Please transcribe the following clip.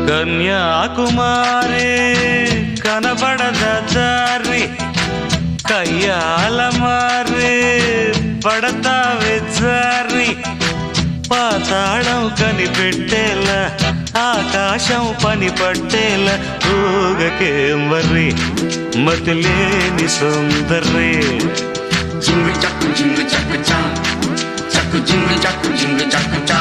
కన్యాకుమారి కనబడద దారి కయ్యాల మారి పడతావే జారి పాతాళం కనిపెట్టేలా ఆకాశం పని పట్టేలా ఊగకేం వర్రి మతిలేని సుందరి జింగు చక్కు చా చక్కు జింగు చక్కు చా